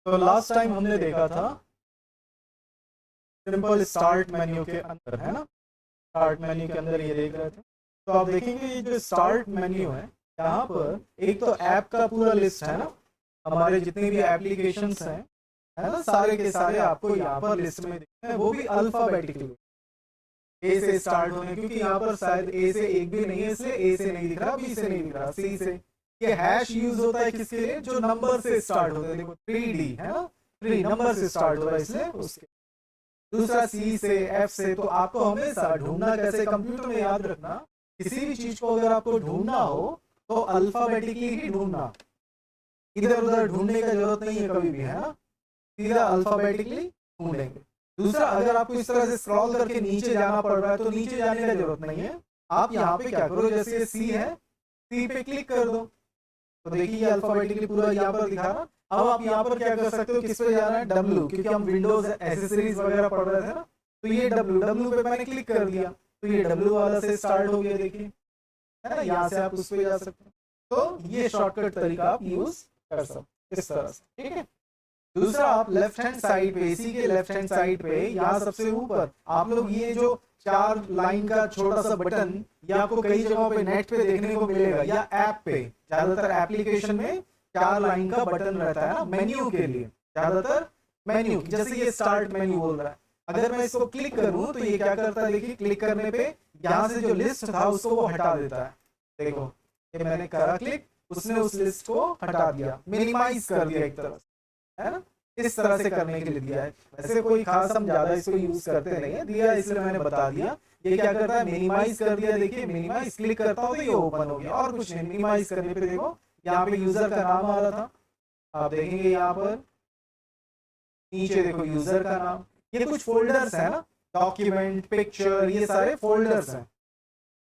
तो last time हमने देखा था सिंपल स्टार्ट मेन्यू के अंदर, है ना। स्टार्ट मेन्यू के अंदर ये देख रहे थे। तो आप देखेंगे ये जो स्टार्ट मेन्यू है, यहाँ पर एक तो ऐप का पूरा लिस्ट है ना, हमारे जितने भी एप्लीकेशंस हैं, है ना, सारे के सारे आपको यहाँ पर लिस्ट में दिखते हैं, वो भी अल्फाबेटिकली ए से स्टार्ट होने, क्योंकि यहाँ पर शायद ए से एक भी नहीं है, इसलिए ए से नहीं दिख रहा, बी से नहीं दिख रहा, सी से। ये हैश यूज होता है किसके लिए, जो नंबर से स्टार्ट होता है। देखो 3D है ना, 3 नंबर से स्टार्ट हो रहा है, इसलिए उसके। दूसरा सी से, एफ से। तो आपको हमेशा ढूंढना कैसे, कंप्यूटर में याद रखना, किसी भी चीज को अगर आपको ढूंढना हो तो अल्फाबेटिकली ही ढूंढना, इधर उधर ढूंढने का जरूरत नहीं है कभी भी, है ना, सीधा अल्फाबेटिकली ढूंढेंगे। दूसरा, अगर आपको इस तरह से स्क्रॉल करके नीचे जाना पड़ रहा है तो नीचे जाने का जरूरत नहीं है। आप यहाँ पे क्या करो, जैसे ये सी है, सी पे क्लिक कर दो, तो देखिए ये अल्फाबेटिकली पूरा यहाँ पर दिखा रहा। अब आप यहाँ पर क्या कर सकते हो, किस पे जाना है, डब्ल्यू, क्योंकि हम विंडोज एसेसरीज वगैरह पढ़ रहे थे ना, तो ये डब्ल्यू, डब्ल्यू पे मैंने क्लिक कर दिया, तो ये डब्ल्यू वाला से स्टार्ट हो गया, देखिए, है ना, यहाँ से आप उस पे जा सकते हैं। तो ये शॉर्टकट तरीका आप यूज कर सकते इस तरह से, ठीक है। दूसरा, आप लेफ्ट हैंड साइड पे, इसी के लेफ्ट हैंड साइड पे यहाँ सबसे ऊपर आप लोग ये जो 4 लाइन का छोटा सा बटन, ये आपको कई जगहों पे नेट पे देखने को मिलेगा, या ऐप पे, ज्यादातर एप्लीकेशन में 4 लाइन का बटन रहता है ना मेन्यू के लिए, ज्यादातर मेन्यू, जैसे ये स्टार्ट मेन्यू बोल रहा है। अगर मैं इसको क्लिक करूं तो ये क्या करता है, देखिए, क्लिक करने पे यहाँ से जो लिस्ट था उसको वो हटा देता है। देखो, ये मैंने करा क्लिक, उसने उस लिस्ट को हटा दिया, मिनिमाइज कर दिया एक तरह से, है ना। इस तरह से करने के लिए दिया है। वैसे कोई खास हम ज्यादा इसको यूज करते नहीं है, दिया इसलिए मैंने बता दिया। ये क्या करता है, मिनिमाइज कर दिया, देखिए मिनिमाइज, क्लिक करता हूँ तो ये ओपन हो गया, और कुछ नहीं। मिनिमाइज करने पे देखो यहाँ पे यूजर का नाम आ रहा था, आप देखेंगे यहाँ पर नीचे देखो यूजर का नाम। ये कुछ फोल्डर्स है ना, डॉक्यूमेंट, पिक्चर, ये सारे फोल्डर्स हैं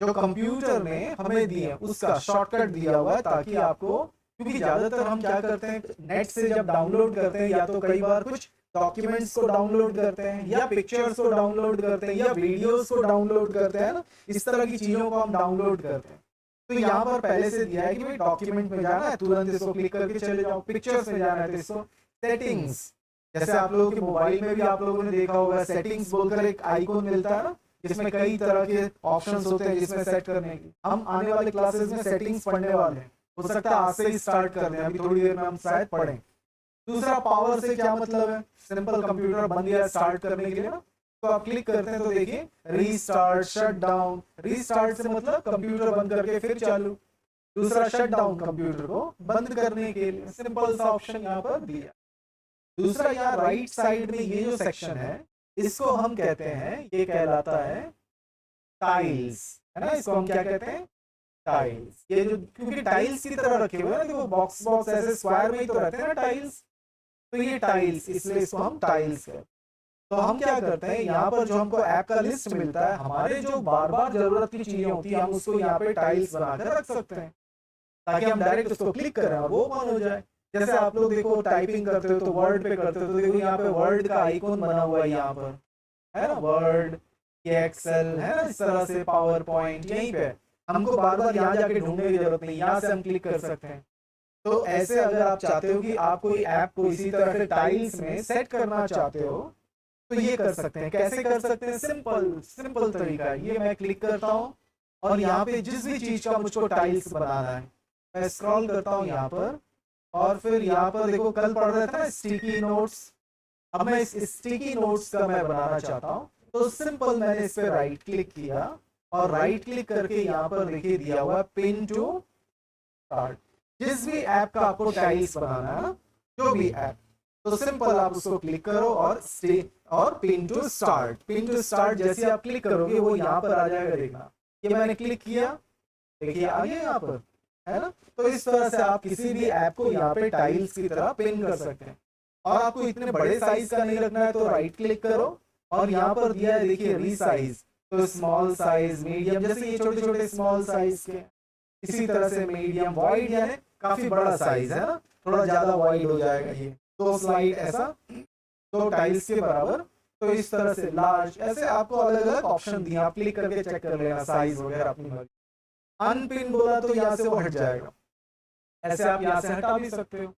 जो कंप्यूटर ने हमें दिए, उसका शॉर्टकट दिया हुआ है, ताकि आपको, क्योंकि ज्यादातर हम क्या करते हैं, नेट से जब डाउनलोड करते हैं, या तो कई बार कुछ डॉक्यूमेंट्स को डाउनलोड करते हैं, या पिक्चर्स को डाउनलोड करते हैं, या वीडियोस को डाउनलोड करते हैं ना, इस तरह की चीजों को हम डाउनलोड करते हैं। तो यहाँ पर पहले से दिया है कि भाई डॉक्यूमेंट में जाना है, तुरंत इसको क्लिक करके चले जाओ। पिक्चर्स में जाना है तो इसको सेटिंग्स, जैसे आप लोगों के मोबाइल में भी आप लोगों ने देखा होगा, सेटिंग्स बोलकर एक आइकॉन मिलता है ना, जिसमें कई तरह के ऑप्शंस होते हैं जिसमें सेट करने की। हम आने वाले क्लासेस में सेटिंग्स पढ़ने वाले हैं, हो सकता है आज से ही स्टार्ट कर दें, अभी थोड़ी देर में हम शायद पढ़ें। दूसरा, पावर से क्या मतलब है, सिंपल कंप्यूटर बंद या स्टार्ट करने के लिए ना, तो आप क्लिक करते हैं तो देखिए रीस्टार्ट, शट डाउन। रीस्टार्ट से मतलब कंप्यूटर बंद करके फिर चालू। दूसरा, शट डाउन, कंप्यूटर को बंद करने के लिए, सिंपल सा ऑप्शन यहाँ पर दिया। दूसरा, यहाँ राइट साइड में ये जो सेक्शन है, इसको हम कहते हैं, ये कहलाता है टाइल्स, है ना। इसको हम क्या कहते हैं, टाइल्स। ये जो, क्योंकि टाइल्स की तरह रखे हुए हैं, देखो बॉक्स बॉक्स ऐसे स्क्वायर में ही तो रहते हैं ना टाइल्स, तो ये टाइल्स, इसलिए इसको हम टाइल्स कहते हैं। तो हम क्या करते हैं, यहाँ पर जो हमको ऐप का लिस्ट मिलता है, हमारे जो बार बार जरूरत की चीजें होती है, हम उसको यहाँ पे टाइल्स बनाकर रख सकते हैं, ताकि हम डायरेक्ट उसको क्लिक करें और वो ओपन हो जाए। जैसे आप लोग देखो टाइपिंग करते हो तो वर्ड पे करते हो, तो देखो यहाँ पे वर्ड का आइकॉन बना हुआ है यहाँ पर, है ना, वर्ड, ये एक्सेल, है ना, इस तरह से पावर पॉइंट, यहीं पे हमको बार बार यहाँ जाके ढूंढने की जरूरत नहीं, यहाँ से हम क्लिक कर सकते हैं। तो ऐसे अगर आप चाहते हो कि आप कोई ऐप को इसी तरह से टाइल्स में सेट करना चाहते हो, तो ये कर सकते हैं। कैसे कर सकते हैं, सिंपल सिंपल तरीका है ये। मैं क्लिक करता हूँ और यहाँ पे जिस भी चीज का मुझको टाइल्स बनाना है, मैं स्क्रॉल करता हूँ यहाँ पर, और फिर यहाँ पर देखो कल पढ़ रहे थे ना स्टिकी नोट्स, अब मैं इस स्टिकी नोट्स का मैं बनाना चाहता हूँ। तो सिंपल मैंने इस पे राइट क्लिक किया, और राइट क्लिक करके यहाँ पर देखिए दिया हुआ पिन टू स्टार्ट। जिस भी ऐप का आपको टाइल्स बनाना है ना, जो भी ऐप, तो सिंपल आप उसको क्लिक करो और pin to start. Pin to start जैसे आप क्लिक करोगे वो यहाँ पर आ जाएगा, देखना ये मैंने क्लिक किया, देखिए आ गया यहाँ पर, है ना। तो इस तरह से आप किसी भी ऐप को यहाँ पे टाइल्स की तरह पिन कर सकते हैं। और आपको इतने बड़े साइज का नहीं रखना है तो राइट क्लिक करो, और यहाँ पर दिया है देखिए रीसाइज, तो स्मॉल साइज, मीडियम, जैसे ये छोटे छोटे स्मॉल साइज के, इसी तरह से मीडियम, वाइड, यानी काफी बड़ा साइज है ना, थोड़ा ज्यादा वाइड हो जाएगा ये, 2 स्लाइड ऐसा, 2 टाइल्स के बराबर। तो इस तरह से लार्ज, ऐसे आपको अलग अलग ऑप्शन दिए, आप क्लिक करके चेक कर लेना साइज वगैरह अपनी मर्जी। अनपिन बोला तो यहाँ से वो हट जाएगा, ऐसे आप यहाँ से हटा भी सकते हो।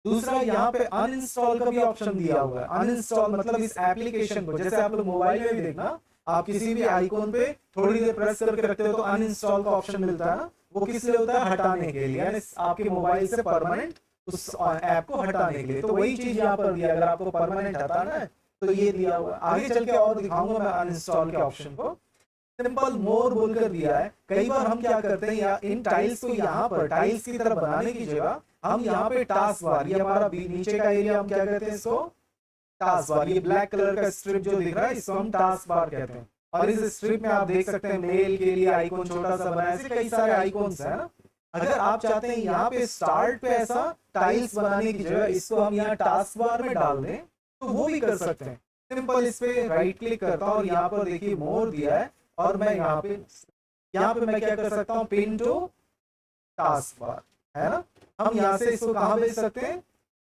दूसरा यहाँ पे अनइंस्टॉल का भी ऑप्शन दिया हुआ है। अनइंस्टॉल मतलब इस एप्लीकेशन को, जैसे आप लोग मोबाइल में भी देखना, आप किसी भी आइकॉन पे थोड़ी देर प्रेस करके रखते हो तो अनइंस्टॉल का ऑप्शन मिलता है ना, वो किस लिए होता है, हटाने के लिए, यानी आपके मोबाइल से परमानेंट उस ऐप को हटाने के लिए। तो वही चीज यहाँ पर दिया, अगर आपको परमानेंट हटाना है तो ये दिया हुआ है। आगे चल के और दिखाऊंगा मैं अनइंस्टॉल के ऑप्शन को। सिंपल मोर बोलकर दिया है। कई बार हम क्या करते हैं, या इन टाइल्स को यहाँ पर टाइल्स की तरह बनाने की जगह हम यहाँ पे टास्क बार, ये हमारा नीचे का एरिया, हम क्या कहते हैं इसको, टास्क बार। ये ब्लैक कलर का स्ट्रिप जो दिख रहा है इसको हम टास्क बार कहते हैं। और इस स्ट्रिप में आप देख सकते हैं मेल के लिए आइकॉन छोटा सा बनाया, ऐसे कई सारे आइकॉन्स है ना। अगर आप चाहते हैं यहाँ पे स्टार्ट पे ऐसा टाइल्स बनाने की जगह इसको हम यहाँ टास्क बार में डाल दें तो वो भी कर सकते हैं। सिंपल इस पे राइट क्लिक करता हूँ और यहाँ पर देखिए मोर दिया है, और मैं यहाँ पे मैं क्या कर सकता हूँ, पिन टू टास्क बार, है ना। हम यहाँ से इसको कहाँ भेज सकते हैं,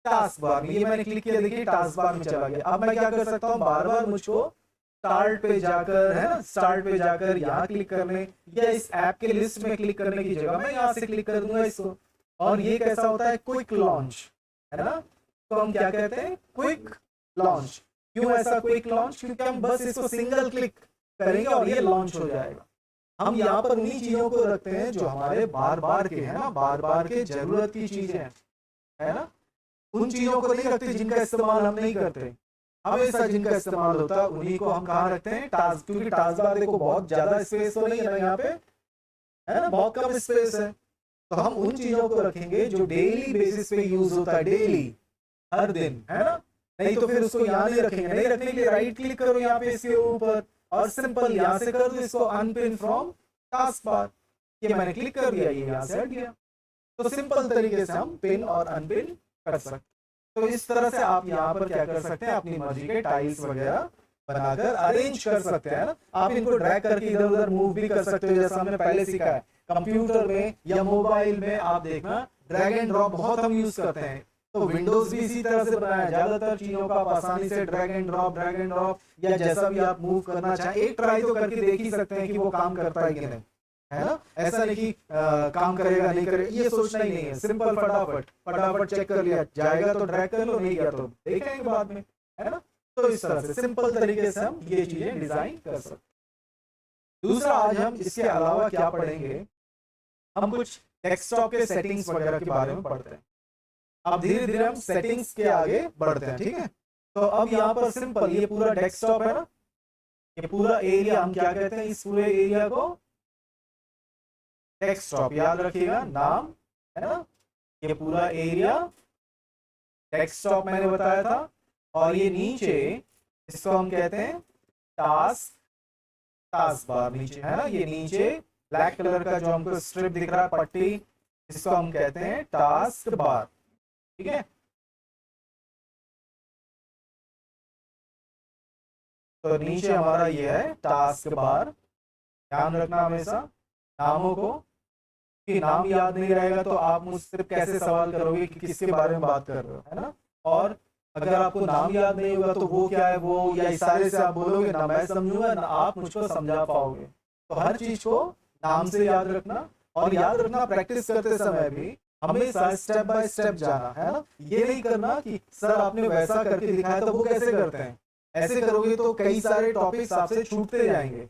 टास्क बार में। ये मैंने क्लिक किया, देखिए टास्क बार में चला गया। अब मैं क्या कर सकता हूँ, बार बार मुझको स्टार्ट पे जाकर, है ना, स्टार्ट पे जाकर यहाँ क्लिक करने, या इस ऐप के लिस्ट में क्लिक करने की जगह मैं यहाँ से क्लिक कर दूंगा इसको। और ये कैसा होता है, क्विक लॉन्च, है ना। तो हम क्या कहते हैं, क्विक लॉन्च। क्यों ऐसा क्विक लॉन्च, क्योंकि हम बस इसको सिंगल क्लिक करेंगे और ये लॉन्च हो जाएगा। हम यहाँ पर उन्हीं चीजों को रखते हैं जो हमारे बार बार के, है ना, बार बार के जरूरत की चीजें हैं, है ना। उन चीजों को नहीं रखते जिनका इस्तेमाल हम नहीं करते। हमेशा जिनका इस्तेमाल होता है उन्हीं को हम कहाँ रखते हैं, टास्क। क्योंकि टास्क बार देखो बहुत ज्यादा स्पेस तो नहीं है ना यहाँ पे, है ना, बहुत कम स्पेस है। तो हम उन चीजों को रखेंगे जो डेली बेसिस पे यूज होता है, डेली, हर दिन, है ना। नहीं तो फिर उसको यहाँ नहीं रखेंगे। नहीं रखने के लिए राइट क्लिक करो यहाँ पे इसके ऊपर, और सिंपल यहाँ से कर दो इसको अनपिन फ्रॉम टास्क बार। ये मैंने क्लिक कर दिया, ये यहाँ से हट गया। तो सिंपल तरीके से हम पिन और अनपिन कर सकते हैं। तो इस तरह से आप यहाँ पर क्या कर सकते हैं, अपनी मर्जी के टाइल्स वगैरह बनाकर अरेंज कर सकते हैं ना। आप इनको ड्रैग करके इधर उधर मूव भी कर सकते हो, जैसा हमने पहले सीखा है। कंप्यूटर में या मोबाइल में आप देखना ड्रैग एंड ड्रॉप बहुत हम यूज करते हैं। तो विंडोज भी इसी तरह से बनाया है। ज्यादातर चीजों का आप आसानी से ड्रैग एंड ड्रॉप या जैसा भी आप मूव करना चाहें, एक ट्राई तो करके देख ही सकते हैं कि वो काम करता है कि नहीं, है ना। ऐसा नहीं कि काम करेगा नहीं करेगा, ये सोचना ही नहीं है। सिंपल फटाफट चेक कर लिया, जाएगा तो ड्रैग कर लो, नहीं गया तो देखेंगे बाद में, है ना। तो इस तरह से सिंपल तरीके से हम ये चीजें डिजाइन कर सकते हैं। दूसरा, आज हम इसके अलावा क्या पढ़ेंगे, हम कुछ डेस्कटॉप के सेटिंग्स वगैरह के बारे में पढ़ते हैं। अब धीरे धीरे हम सेटिंग्स के आगे बढ़ते हैं, ठीक है। तो अब यहाँ पर सिंपल ये पूरा डेस्कटॉप है ना, ये पूरा एरिया हम क्या कहते हैं, इस पूरे एरिया को डेस्कटॉप, याद रखिएगा नाम, है ना। ये पूरा एरिया डेस्कटॉप मैंने बताया था। और ये नीचे इसको हम कहते हैं टास्क बार, नीचे, है ना। ये नीचे ब्लैक कलर का जो हमको स्ट्रिप दिख रहा है, पट्टी, इसको हम कहते हैं टास्क बार, ठीक है। तो नीचे हमारा ये है टास्क बार। ध्यान रखना हमेशा नामों को, कि नाम याद नहीं रहेगा तो आप मुझसे कैसे सवाल करोगे कि किसके बारे में बात कर रहे हो, है ना। और अगर आपको नाम याद नहीं होगा तो वो क्या है, वो या इशारे से आप बोलोगे ना मैं समझूंगा ना आप मुझको समझा पाओगे। तो हर चीज को नाम से याद रखना, और याद रखना प्रैक्टिस करते समय भी हमेशा स्टेप बाय स्टेप जाना, है ना। ये नहीं करना कि सर आपने वैसा करके दिखाया तो वो कैसे करते हैं, ऐसे करोगे तो कई सारे टॉपिक्स आपसे छूटते जाएंगे।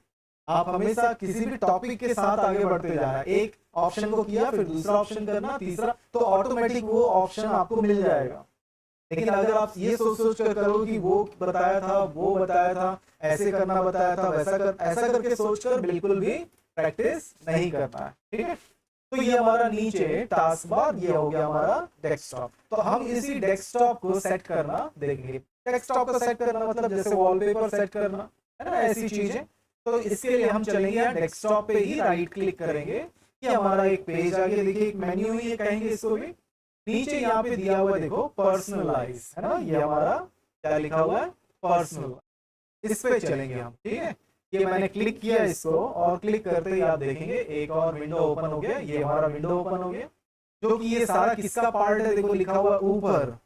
आप हमेशा किसी भी टॉपिक के साथ आगे बढ़ते जाना। एक ऑप्शन को किया, फिर दूसरा ऑप्शन करना, तीसरा, तो ऑटोमेटिक वो ऑप्शन आपको मिल जाएगा। लेकिन अगर आप ये सोच कर करोगे कि वो बताया था, ऐसे करना बताया था, ऐसा करके सोचकर बिल्कुल भी प्रैक्टिस नहीं करना है, ठीक है। तो ये हमारा नीचे टास्क बार, ये हो गया हमारा डेस्कटॉप। तो हम इसी डेस्कटॉप को सेट करना देखेंगे। डेस्कटॉप को सेट करना मतलब जैसे वॉलपेपर सेट करना, है ना, ऐसी चीजें। तो इसके लिए हम चलेंगे डेस्कटॉप पे ही राइट क्लिक करेंगे कि हमारा एक पेज आगे, देखिए एक मेन्यू ही है कहेंगे इसको भी। नीचे यहाँ पे दिया हुआ देखो पर्सनलाइज, है ना, ये हमारा क्या लिखा हुआ है, पर्सनल। इस पे चलेंगे हम, ठीक है। ये मैंने क्लिक किया इसको, और क्लिक करते ही आप देखेंगे एक और विंडो ओपन हो गया। ये हमारा विंडो ओपन हो गया, जो कि ये सारा किसका पार्ट है, देखो लिखा हुआ ऊपर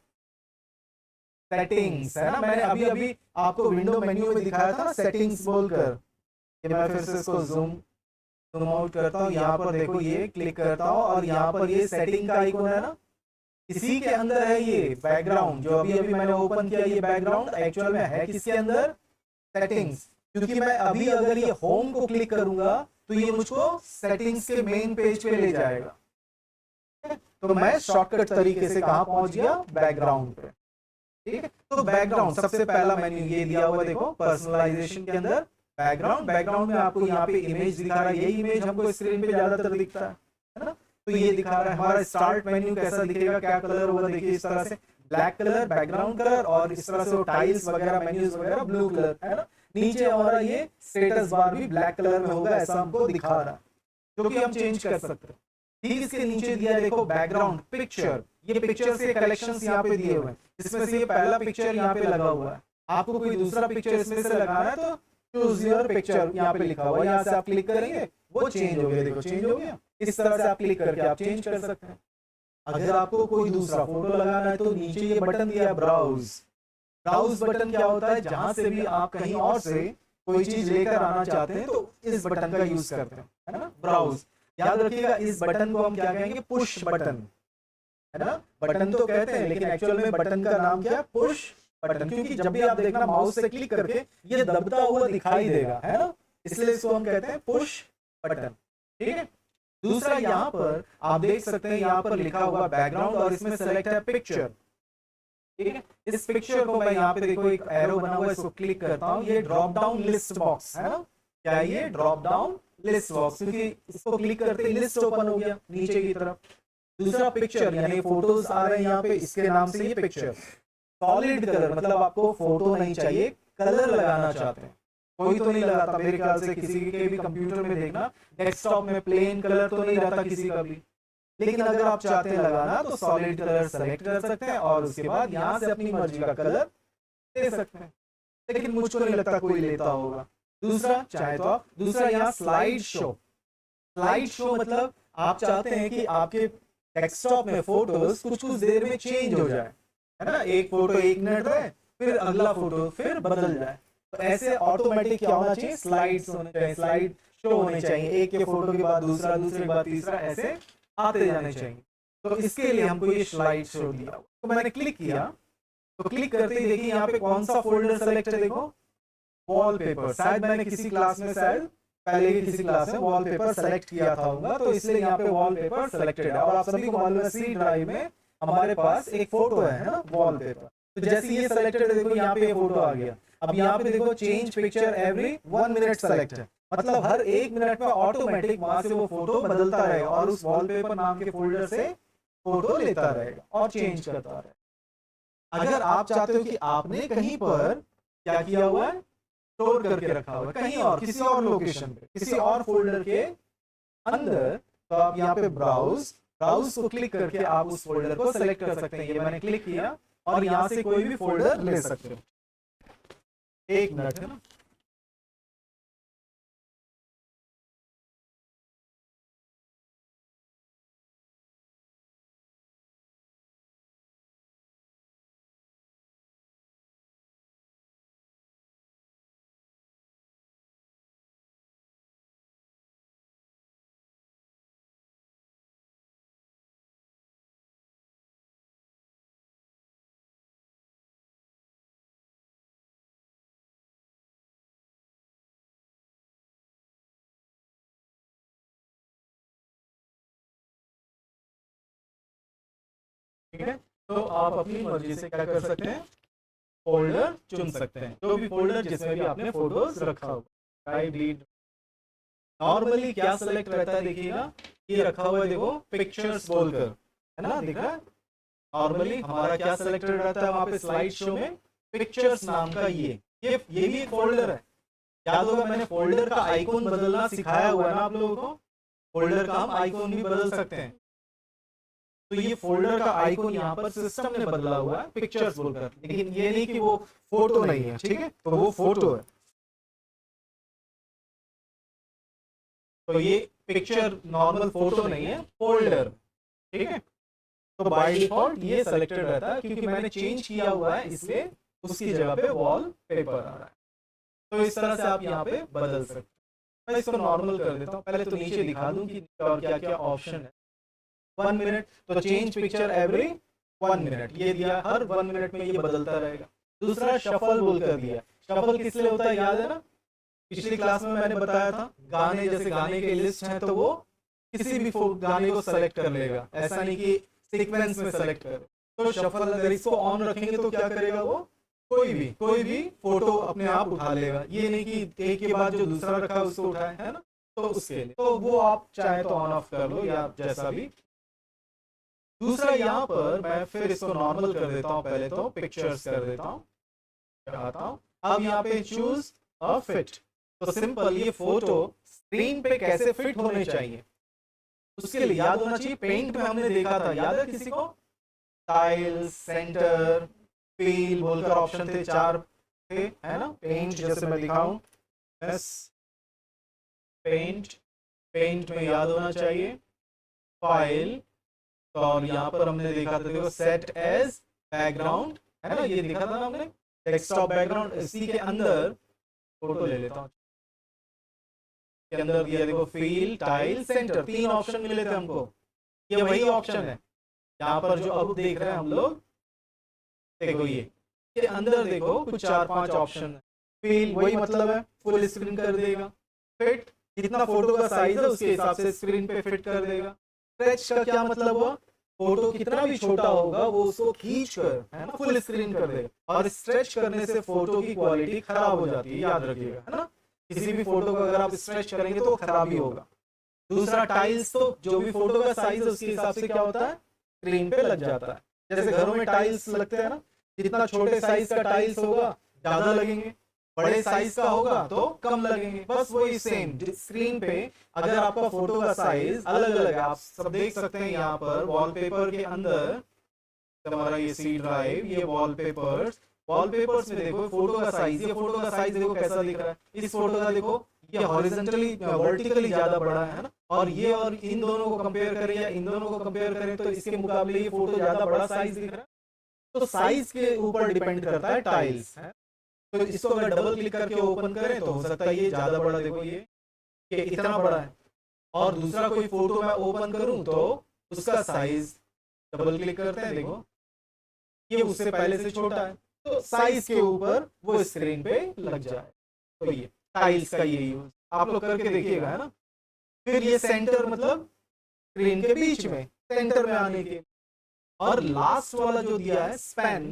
सेटिंग्स, है ना। मैंने अभी अभी आपको विंडो मेन्यू में दिखाया था ना सेटिंग्स बोलकर। ये मैं फिर से इसको जूम आउट करता हूँ, यहाँ पर देखो ये क्लिक करता हूँ और यहाँ पर ये सेटिंग का आइकन है ना, इसी के अंदर है ये बैकग्राउंड, जो अभी अभी मैंने ओपन किया, ये बैकग्राउंड एक्चुअल में है किसके अंदर, सेटिंग्स। क्योंकि मैं अभी अगर ये होम को क्लिक करूंगा तो ये मुझको सेटिंग्स के मेन पेज पे ले जाएगा। तो मैं शॉर्टकट तरीके से कहां पहुंच गया, बैकग्राउंड पे। ठीक है, तो बैकग्राउंड सबसे पहला मेन्यू ये दिया हुआ, देखो पर्सनलाइजेशन के अंदर बैकग्राउंड। बैकग्राउंड में आपको यहाँ पे इमेज दिखा रहा है, यही इमेज हमको स्क्रीन पे ज्यादातर दिखता है ना। तो ये दिखा रहा है हमारा स्टार्ट मेन्यू कैसा दिखेगा, क्या कलर होगा, देखिए इस तरह से ब्लैक कलर बैकग्राउंड कलर, और इस तरह से वो टाइल्स वगैरह मेन्यूज वगैरह ब्लू कलर है ना। नीचे हमारा ये स्टेटस बार भी ब्लैक कलर में होगा, ऐसा हमको दिखा रहा है, जो कि हम चेंज कर सकते हैं। ठीक इसके नीचे दिया है देखो बैकग्राउंड पिक्चर, ये पिक्चर से कलेक्शंस यहाँ पे दिए हुए हैं, इसमें से ये पहला पिक्चर यहाँ पे लगा हुआ है। आपको कोई दूसरा पिक्चर इसमें से लगाना है तो चूज योर पिक्चर यहाँ पे लिखा हुआ है, यहाँ से आप क्लिक करेंगे वो चेंज हो गया, देखो चेंज हो गया। इस तरह से आप क्लिक करके आप चेंज कर सकते हैं। अगर आपको कोई दूसरा फोटो लगाना है तो नीचे ये बटन दिया है ब्राउज। ब्राउज बटन क्या होता है, जहां से भी आप कहीं और से कोई चीज लेकर आना चाहते हैं तो इस बटन का यूज करते हैं, है ना, ब्राउज। याद रखिएगा इस बटन को हम क्या कहेंगे, पुश बटन, है ना। बटन तो कहते हैं लेकिन एक्चुअल में बटन का नाम क्या है, पुश बटन। क्योंकि जब भी आप देखना माउस से क्लिक करके ये दबता हुआ दिखाई देगा, है ना, इसलिए इसको हम कहते हैं पुश बटन। ठीक है, दूसरा यहाँ पर आप देख सकते हैं, यहाँ पर लिखा हुआ बैकग्राउंड और इसमें सेलेक्ट है पिक्चर। ठीक है, इस पिक्चर को मैं यहाँ पे देखो एक एरो बना हुआ है, इसको क्लिक करता हूँ, ये ड्रॉप डाउन लिस्ट बॉक्स है ना, क्या है ये ड्रॉप डाउन लिस्ट बॉक्स, क्योंकि इसको क्लिक करते ही लिस्ट ओपन हो गया नीचे की तरफ। दूसरा पिक्चर यानी फोटोज आ रहे हैं यहाँ पे, इसके नाम से ये पिक्चर। सॉलिड कलर मतलब आपको फोटो नहीं चाहिए, कलर लगाना चाहते हैं, कोई तो नहीं लगाता मेरे ख्याल से, किसी के भी कंप्यूटर में देखना डेस्कटॉप में प्लेन कलर तो नहीं रहता किसी का भी। लेकिन अगर आप चाहते हैं लगाना तो सॉलिड कलर सेलेक्ट कर सकते हैं और उसके बाद यहाँ से अपनी मर्जी का कलर दे सकते हैं, लेकिन मुझको नहीं लगता कोई लेता होगा। दूसरा चाहे तो आप दूसरा यहाँ स्लाइड शो। स्लाइड शो मतलब आप चाहते हैं कि आपके डेस्कटॉप में फोटोज कुछ कुछ देर में चेंज हो जाए, है ना, एक फोटो 1 मिनट रहे फिर अगला फोटो फिर बदल जाए। तो ऐसे ऑटोमेटिक क्या होना चाहिए, स्लाइड्स होने चाहिए, स्लाइड शो होने चाहिए, एक के फोटो के बाद दूसरा, दूसरे के बाद तीसरा, ऐसे आते जाने चाहिए। तो इसके लिए हमको ये स्लाइड शो दिया। तो मैंने क्लिक किया तो क्लिक करते ही देखिए यहाँ पे कौन सा फोल्डर सेलेक्ट है, देखो वॉलपेपर। शायद मैंने किसी क्लास में, शायद पहले की किसी क्लास में वॉलपेपर सेलेक्ट किया था होगा, तो इसलिए यहाँ पे वॉलपेपर सेलेक्टेड है। और आप सभी को मालूम है सी ड्राइव में हमारे पास एक फोटो है ना, वॉलपेपर। तो जैसे ये सेलेक्टेड है, देखो यहाँ पे ये फोटो आ गया। अब यहाँ पे देखो change picture every 1 minute select है, मतलब हर 1 मिनट में ऑटोमेटिक वहां से वो फोटो बदलता रहेगा और उस वॉलपेपर नाम के फोल्डर से फोटो लेता रहेगा और चेंज करता रहेगा। अगर आप चाहते हो कि आपने कहीं पर क्या किया हुआ है, स्टोर करके रखा हुआ है कहीं और, किसी और लोकेशन पे, किसी और फोल्डर के अंदर, तो आप यहाँ पे ब्राउज को क्लिक करके आप उस फोल्डर को सेलेक्ट कर सकते हैं। ये मैंने क्लिक किया और यहाँ से कोई भी फोल्डर ले सकते हो। 1 मिनट है ना, ठीक है। तो आप अपनी मर्जी से क्या कर सकते हैं, फोल्डर चुन सकते हैं, जो भी फोल्डर जिसमें भी आपने फोटोज रखा हो। डिलीट नॉर्मली क्या सेलेक्ट रहता है, देखिएगा ये रखा हुआ है, देखो पिक्चर्स बोलकर, है ना, दिख रहा है। नॉर्मली हमारा क्या सेलेक्टेड रहता है वहां पे स्लाइड शो में, पिक्चर्स नाम का ये भी एक फोल्डर है। याद होगा मैंने फोल्डर का आइकॉन बदलना सिखाया हुआ है ना आप लोगों को, फोल्डर का हम आइकॉन भी बदल सकते हैं। तो ये फोल्डर का आइकॉन यहाँ पर सिस्टम ने बदला हुआ है पिक्चर्स बोलकर, लेकिन ये नहीं कि वो फोटो नहीं है, ठीक है, तो वो फोटो है। तो ये पिक्चर नॉर्मल फोटो नहीं है, फोल्डर, ठीक है। तो बाय डिफॉल्ट ये सेलेक्टेड रहता है, क्योंकि मैंने चेंज किया हुआ है इसलिए उसकी जगह पे वॉल पेपर आ रहा है। तो इस तरह से आप यहाँ पे बदल सकते हैं। मैं इसको नॉर्मल कर देता हूँ, पहले तो नीचे दिखा दूं कि और क्या क्या ऑप्शन है। 1 मिनट तो चेंज पिक्चर एवरी 1 मिनट ये दिया, हर 1 मिनट में ये बदलता रहेगा। दूसरा शफल बोलकर दिया, शफल किस लिए होता है याद है ना, पिछली क्लास में मैंने बताया था, गाने जैसे गाने के लिस्ट हैं तो वो किसी भी गाने को सेलेक्ट कर लेगा, ऐसा नहीं कि सीक्वेंस में सेलेक्ट करे। तो शफल अगर इसको ऑन रखेंगे तो क्या करेगा वो, कोई भी फोटो अपने आप उठा लेगा, ये नहीं कि एक के बाद जो दूसरा रखा है उसको उठाए, है ना। तो उसके लिए तो वो आप चाहे तो ऑन ऑफ कर लो या जैसा भी। दूसरा यहाँ पर मैं फिर इसको नॉर्मल कर देता हूँ, पहले तो पिक्चर्स कर देता हूँ, चढ़ाता हूँ। अब यहाँ पे चूज अ फिट, तो सिंपल ये फोटो स्क्रीन पे कैसे फिट होने चाहिए उसके लिए याद होना चाहिए। पेंट में हमने देखा था, याद है किसी को, टाइल, सेंटर, फील बोलकर ऑप्शन थे, 4 थे, है ना। पेंट जैसे मैं दिखाऊं, यस पेंट, पेंट में याद होना चाहिए फाइल, तो और यहाँ पर हमने देखा था देखो सेट एज बैकग्राउंड, है ना, ये देखा था ना हमने, डेस्कटॉप बैकग्राउंड। इसी के अंदर फोटो ले लेता हूँ, के अंदर दिया देखो फील, टाइल, सेंटर, 3 ऑप्शन मिले थे हमको, ये वही ऑप्शन है यहाँ पर जो अब देख रहे हैं हम लोग। देखो ये अंदर देखो कुछ 4-5 ऑप्शन है। फील वही मतलब है फुल स्क्रीन कर देगा, फिट जितना फोटो का साइज है उसके हिसाब से स्क्रीन पे फिट कर देगा। स्ट्रेच का क्या मतलब हुआ, फोटो कितना भी छोटा होगा वो उसको खींच कर, है ना, फुल स्क्रीन कर देगा। और स्ट्रेच करने से फोटो की क्वालिटी खराब हो जाती है, याद रखिएगा, है ना। किसी भी फोटो को अगर आप स्ट्रेच करेंगे तो खराब ही होगा। दूसरा टाइल्स, तो जो भी फोटो का साइज है उसके हिसाब से क्या होता है, स्क्रीन पे लग जाता है। जैसे घरों में टाइल्स लगते हैं ना, जितना छोटे साइज का टाइल्स होगा ज्यादा लगेंगे, बड़े साइज का होगा तो कम लगेंगे, बस वही सेम स्क्रीन पे। अगर आपका फोटो का साइज अलग अलग है, आप सब देख सकते हैं यहाँ पर वॉलपेपर के अंदर, हमारा ये सी ड्राइव, ये वॉलपेपर्स, वॉलपेपर्स में देखो फोटो का साइज, ये फोटो का साइज देखो कैसा दिख रहा है, इस फोटो का देखो ये हॉरिजॉन्टली वर्टिकली ज्यादा बड़ा है ना। और ये और इन दोनों को कंपेयर करें या इन दोनों को कंपेयर करें तो इसके मुकाबले ये फोटो ज्यादा बड़ा साइज दिख रहा है। तो साइज के ऊपर डिपेंड करता है टाइल्स, है। तो इसको अगर डबल क्लिक करके ओपन करें तो हो सकता है ये ज्यादा बड़ा, देखो ये कि इतना बड़ा है। और दूसरा कोई फोटो मैं ओपन करूं तो उसका साइज, डबल क्लिक करते हैं देखो ये उससे पहले से छोटा है, तो साइज के ऊपर वो स्क्रीन पे लग जाए। तो ये टाइल्स का ये यूज आप लोग करके देखिएगा, है ना। फिर ये सेंटर मतलब स्क्रीन के बीच में, सेंटर में आने के। और लास्ट वाला जो दिया है स्पैन,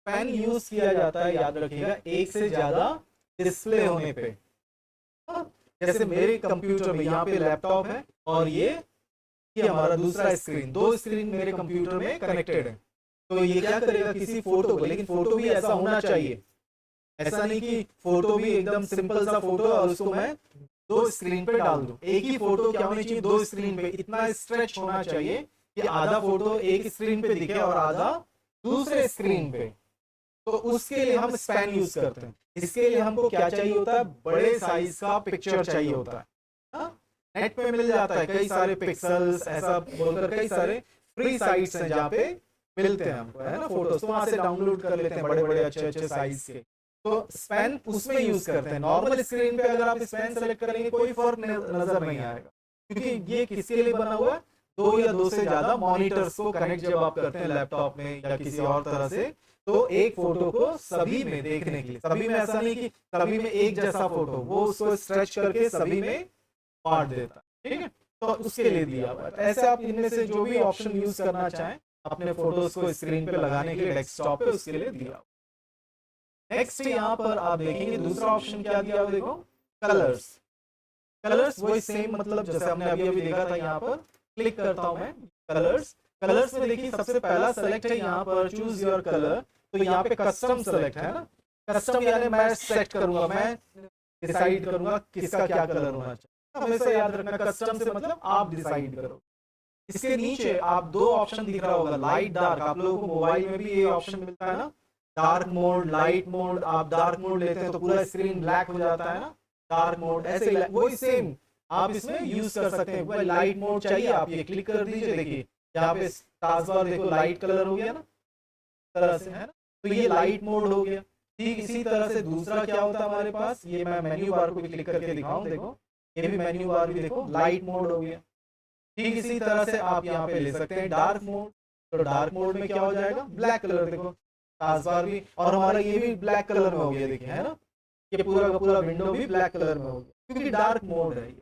स्पैन यूज किया जाता है, याद रखिएगा, एक से ज्यादा डिस्प्ले होने पे। जैसे मेरे कंप्यूटर में यहाँ पे लैपटॉप है और ये हमारा दूसरा स्क्रीन, 2 स्क्रीन मेरे कंप्यूटर में कनेक्टेड है। तो ये क्या करेगा किसी फोटो को, लेकिन फोटो भी ऐसा होना चाहिए, ऐसा नहीं कि फोटो भी एकदम सिंपल सा फोटो और उसको मैं 2 स्क्रीन पे डाल दूं। एक ही फोटो क्या होनी चाहिए, 2 स्क्रीन पे, इतना स्ट्रेच होना चाहिए कि आधा फोटो एक स्क्रीन पे दिखे और आधा दूसरे स्क्रीन पे। तो उसके लिए हम स्पैन यूज करते हैं। इसके लिए हमको क्या चाहिए होता है, बड़े साइज का पिक्चर चाहिए होता है। नेट पे मिल जाता है कई सारे पिक्सल्स ऐसा बोलकर, कई सारे फ्री साइट्स हैं जहाँ पे मिलते हैं हमको, है ना, फोटोज, तो वहां से डाउनलोड कर लेते हैं बड़े बड़े अच्छे अच्छे साइज के। तो स्पैन उसमें यूज करते हैं। नॉर्मल स्क्रीन पे अगर आप स्पैन सेलेक्ट करेंगे कोई फर्क नजर नहीं आएगा, क्योंकि ये किसके लिए बना हुआ है, 2 या 2 से ज्यादा मॉनिटर्स को कनेक्ट जब आप करते हैं लैपटॉप में या किसी और तरह से, तो एक फोटो को सभी में देखने के लिए, सभी में ऐसा नहीं कि सभी में एक जैसा फोटो, वो उसको स्ट्रेच करके सभी में बांट देता है, ठीक है। तो उसके लिए दिया हुआ है। ऐसे आप इनमें से जो भी ऑप्शन यूज करना चाहें अपने फोटोज को स्क्रीन पे लगाने के लिए डेस्कटॉप पे, उसके लिए दिया। नेक्स्ट यहाँ पर आप देखेंगे दूसरा ऑप्शन क्या दिया हुआ, देखो कलर्स। कलर्स वही सेम मतलब जैसे हमने अभी अभी देखा था, यहाँ पर क्लिक करता हूं मैं कलर्स। कलर्स में देखिए सबसे पहला सेलेक्ट है यहाँ पर चूज योर कलर, तो यहाँ पे कस्टम सेलेक्ट है ना। कस्टम यानी मैं सेलेक्ट करूंगा, मैं डिसाइड करूंगा किसका क्या कलर होना चाहिए। हमेशा याद रखना कस्टम से मतलब आप डिसाइड करो। इसके नीचे आप 2 ऑप्शन दिख रहा होगा, लाइट डार्क। आप लोगों को मोबाइल में भी ये ऑप्शन मिलता है ना, डार्क मोड, लाइट मोड। आप डार्क मोड लेते हैं तो पूरा स्क्रीन ब्लैक हो जाता है ना, डार्क मोड ऐसे वही सेम आप इसमें यूज कर सकते हैं। लाइट मोड चाहिए आप ये क्लिक कर दीजिए, देखिए यहाँ पे टास्क देखो लाइट कलर हो गया ना, तरह से, है ना। तो ये लाइट मोड हो गया। ठीक इसी तरह से दूसरा क्या होता है हमारे पास, ये मैं मेन्यू बार को भी क्लिक करके दिखाऊं, देखो ये भी मेन्यू बार भी देखो लाइट मोड हो गया। ठीक इसी तरह से आप यहाँ पे ले सकते हैं डार्क मोड। तो डार्क मोड में क्या हो जाएगा, ब्लैक कलर, देखो टास्क भी, और हमारा ये भी ब्लैक कलर में हो गया, देखिए है ना, ये पूरा का पूरा विंडो भी ब्लैक कलर में हो गया क्योंकि डार्क मोड है ये।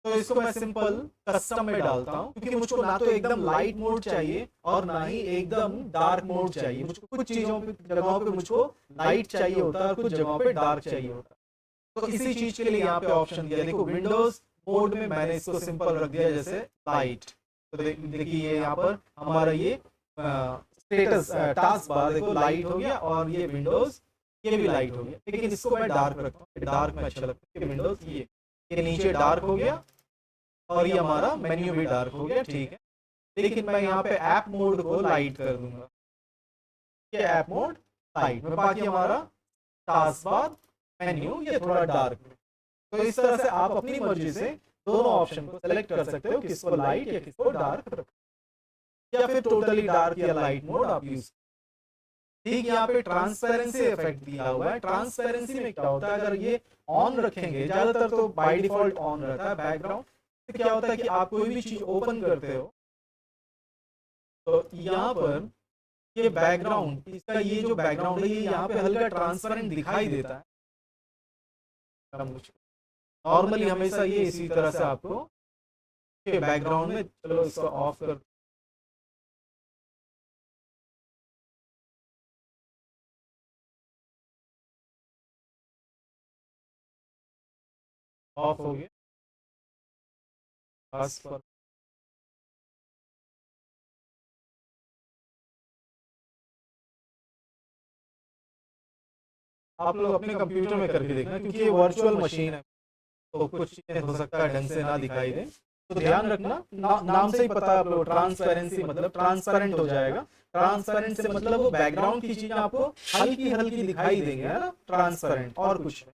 तो इसको मैं सिंपल कस्टम में डालता हूँ क्योंकि मुझको ना तो एकदम लाइट मोड चाहिए और ना ही एकदम डार्क मोड चाहिए। मुझको कुछ चीजों पे, जगहों पे मुझको लाइट चाहिए होता है और कुछ जगहों पे डार्क चाहिए होता है। तो इसी चीज के लिए यहाँ पे ऑप्शन दिया, देखो विंडोज मोड में मैंने इसको सिंपल रख दिया जैसे लाइट। तो देखिए यहाँ पर हमारा ये स्टेटस टास्क बार देखो लाइट हो गया और ये विंडोज ये भी लाइट हो गया, लेकिन इसको मैं डार्क रखता हूँ, डार्क में अच्छा लगता है। विंडोज ये नीचे डार्क हो गया और ये हमारा मेन्यू भी डार्क हो गया, ठीक है। लेकिन मैं यहाँ पे ऐप मोड को लाइट कर दूंगा, ये ऐप मोड लाइट में, बाकी हमारा टास्क बार मेन्यू ये थोड़ा डार्क में। तो इस तरह से आप अपनी मर्जी से दोनों ऑप्शन को सेलेक्ट कर सकते हो, किसको लाइट या किसको डार्क रखो, या फिर टोटली डार्क या लाइट मोड आप यूज। ठीक, यहाँ पे ट्रांसपेरेंसी इफेक्ट दिया हुआ है। ट्रांसपेरेंसी में क्या होता है, अगर ये ऑन रखेंगे, ज्यादातर तो बाय डिफॉल्ट ऑन रहता है बैकग्राउंड, तो क्या होता है कि आप कोई भी चीज ओपन करते हो तो यहाँ पर ये बैकग्राउंड, इसका ये जो बैकग्राउंड है ये यहाँ पे हल्का ट्रांसपेरेंट दिखाई देता है। नॉर्मली हमेशा ये इसी तरह से आपको बैकग्राउंड में, चलो इसको ऑफ कर, ऑफ हो गया बस पर। आप लोग अपने कंप्यूटर में करके देखना क्योंकि ये वर्चुअल मशीन है तो कुछ चीजें हो सकता है ढंग से ना दिखाई दे, तो ध्यान रखना। नाम से ही पता है आप लोग, ट्रांसपेरेंसी मतलब ट्रांसपेरेंट हो जाएगा। ट्रांसपेरेंट से मतलब वो बैकग्राउंड की चीजें आपको हल्की हल्की दिखाई देंगे, है ना, ट्रांसपेरेंट, और कुछ नहीं।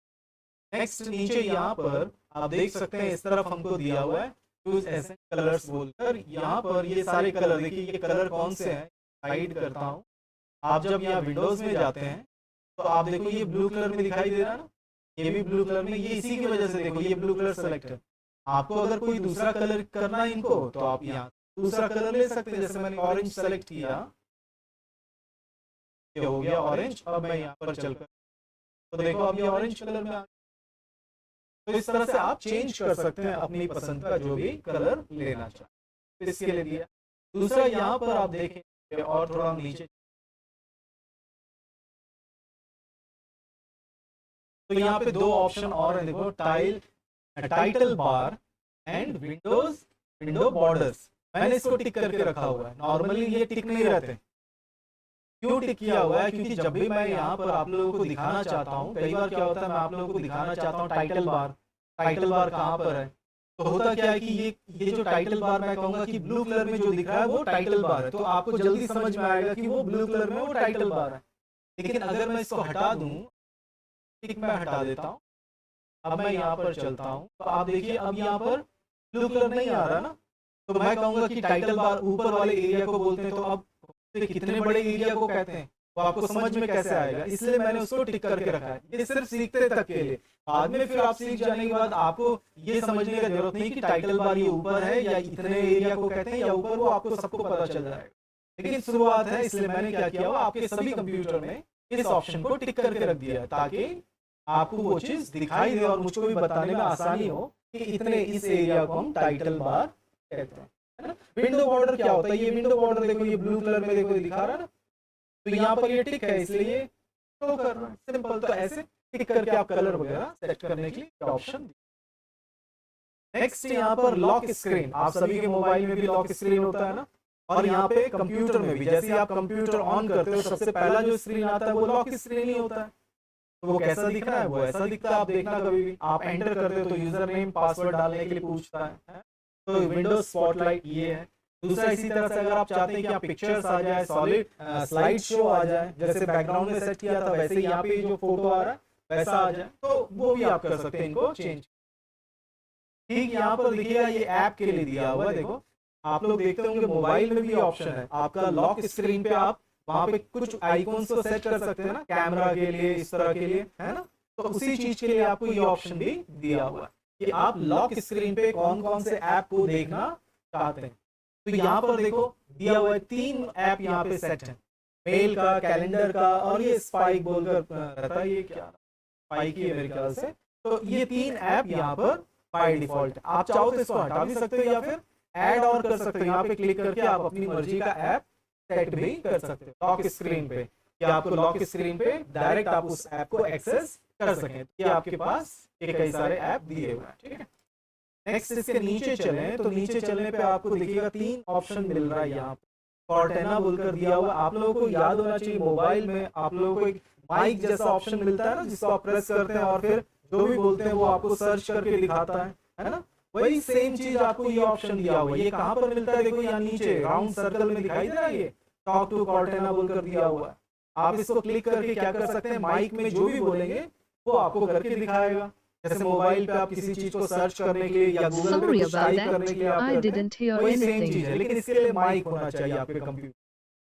नेक्स्ट नीचे यहाँ पर आप देख सकते हैं, इस तरफ हमको दिया हुआ है यूज एसेंट कलर्स बोलकर। यहाँ पर ये सारे कलर देखिए, ये कलर कौन से हैं, हाइड करता हूँ। आप जब यहाँ विंडोज में जाते हैं तो आप देखो ये ब्लू कलर में दिखाई दे रहा है ना, ये भी ब्लू कलर में, ये इसी की वजह से देखो ये ब्लू कलर सेलेक्ट है। आपको अगर कोई दूसरा कलर करना है इनको तो आप यहाँ दूसरा कलर ले सकते हैं, जैसे मैंने ऑरेंज सेलेक्ट किया, ये हो गया ऑरेंज। अब मैं यहाँ पर चलकर तो देखो अब ये ऑरेंज कलर में आ। तो इस तरह से आप चेंज कर सकते हैं अपनी पसंद का जो भी कलर लेना चाहे, तो इसके लिए दिया। दूसरा यहाँ पर आप देखें और थोड़ा नीचे, तो यहाँ पे दो ऑप्शन और है, देखो title bar and window borders. मैंने इसको टिक करके रखा हुआ है, नॉर्मली ये टिक नहीं रहते। क्यों टिक किया हुआ है, क्योंकि जब भी मैं यहाँ पर आप लोगों को दिखाना चाहता हूँ, कई बार क्या होता है मैं आप लोगों को दिखाना चाहता हूँ टाइटल बार कहाँ पर है, तो होता क्या है कि ये जो टाइटल बार मैं कहूंगा कि ब्लू कलर में जो दिख रहा है वो टाइटल बार है, तो आपको जल्दी समझ में आएगा कि वो ब्लू कलर में वो टाइटल बार है। लेकिन अगर मैं इसको हटा दूं, टिक मैं हटा देता हूँ, अब मैं यहाँ पर चलता हूँ, तो आप देखिए अब यहाँ पर ब्लू कलर नहीं आ रहा ना, तो मैं कहूंगा कि टाइटल बार ऊपर वाले एरिया को बोलते हैं। तो अब कितने बड़े एरिया को कहते हैं वो आपको समझ में कैसे आएगा, इसलिए मैंने उसको टिक करके रखा है। ये सिर्फ सीखते तक के लिए, बाद में फिर आप सीख जाने के बाद आपको ये समझने की जरूरत नहीं कि टाइटल बार ये ऊपर है या इतने एरिया को कहते हैं या ऊपर, वो आपको सबको पता चल जाएगा। लेकिन शुरुआत है, इसलिए मैंने क्या किया हुआ आपके सभी कंप्यूटर में इस ऑप्शन को टिक करके रख दिया है ताकि आपको वो चीज दिखाई दे और मुझको भी बताने में आसानी हो कि इतने इस एरिया को हम टाइटल बार कहते हैं, है ना। विंडो बॉर्डर क्या होता है, ये विंडो बॉर्डर देखो ये ब्लू कलर में देखो दिखा रहा है ना, तो यहाँ पर ये टिक है इसलिए शो कर रहा है, सिंपल। तो ऐसे टिक करके आप कलर वगैरह सेट करने के लिए ऑप्शन। नेक्स्ट यहाँ पर लॉक स्क्रीन, आप सभी के मोबाइल में भी लॉक स्क्रीन होता है ना, और यहाँ पे कंप्यूटर में भी जैसे आप कंप्यूटर ऑन करते हो सबसे पहला जो स्क्रीन आता है वो लॉक स्क्रीन ही होता है। तो वो कैसा दिख रहा है, वो ऐसा दिखता है। आप देखना कभी भी आप एंटर करते हो तो यूजर नेम पासवर्ड डालने के लिए पूछता है। तो विंडोज स्पॉटलाइट ये है। दूसरा इसी तरह से अगर आप चाहते हैं कि आप पिक्चर्स आ जाए, सॉलिड स्लाइड शो आ जाए, जैसे बैकग्राउंड में सेट किया था वैसे ही यहाँ पे जो फोटो आ रहा है वैसा आ जाए, तो वो भी आप कर सकते हैं इनको चेंज। ठीक, यहाँ पर देखिएगा ये ऐप के लिए दिया हुआ है। देखो आप लोग देखते होंगे मोबाइल में भी ऑप्शन है आपका लॉक स्क्रीन पे, आप वहां पे कुछ आइकॉन्स को सेट कर सकते हैं ना, कैमरा के लिए, इस तरह के लिए, है ना। तो उसी चीज के लिए आपको ये ऑप्शन भी दिया हुआ है कि आप लॉक स्क्रीन पे कौन कौन से ऐप को देखना चाहते हैं। तो यहाँ पर देखो दिया हुआ है 3 ऐप यहाँ पे सेट है, मेल का, कैलेंडर का और ये स्पाइक बोलकर रहता है, ये क्या स्पाइक ही है मेरे ख्याल से। तो ये 3 ऐप यहाँ पर बाय डिफॉल्ट, आप चाहो तो इसको हटा भी सकते हो या फिर ऐड और कर सकते हो। यहाँ पे क्लिक करके आप अपनी मर्जी का ऐप सेट भी कर सकते हो लॉक स्क्रीन पे, कि आपको लॉक स्क्रीन पे डायरेक्ट आप उस ऐप को एक्सेस कर सकें। ये आपके पास ये कई सारे ऐप दिए हुए हैं, ठीक है। नेक्स्ट इसके नीचे चले तो नीचे चलने पे आपको देखिएगा 3 ऑप्शन मिल रहा है यहाँ पे, कॉर्टेना बोलकर दिया हुआ। आप लोगों को याद होना चाहिए मोबाइल में आप लोगों को एक माइक जैसा ऑप्शन मिलता है ना, जिसको आप प्रेस करते हैं और फिर जो भी बोलते हैं वो आपको सर्च करके दिखाता है ना। वही सेम चीज आपको ये ऑप्शन दिया हुआ है। ये कहाँ पर मिलता है, देखो यहाँ नीचे राउंड सर्कल में दिखाई दे रहा है, ये टॉक टू कॉर्टेना बोलकर दिया हुआ है। आप इसको क्लिक करके क्या कर सकते हैं, माइक में जो भी बोलेंगे वो आपको करके दिखाएगा। जैसे मोबाइल पे आप किसी चीज को सर्च करने के लिए या गूगल पे कुछ टाइप करने के लिए आप करते हैं, वही सेम चीज है, लेकिन इसके लिए माइक होना चाहिए आपके कंप्यूटर।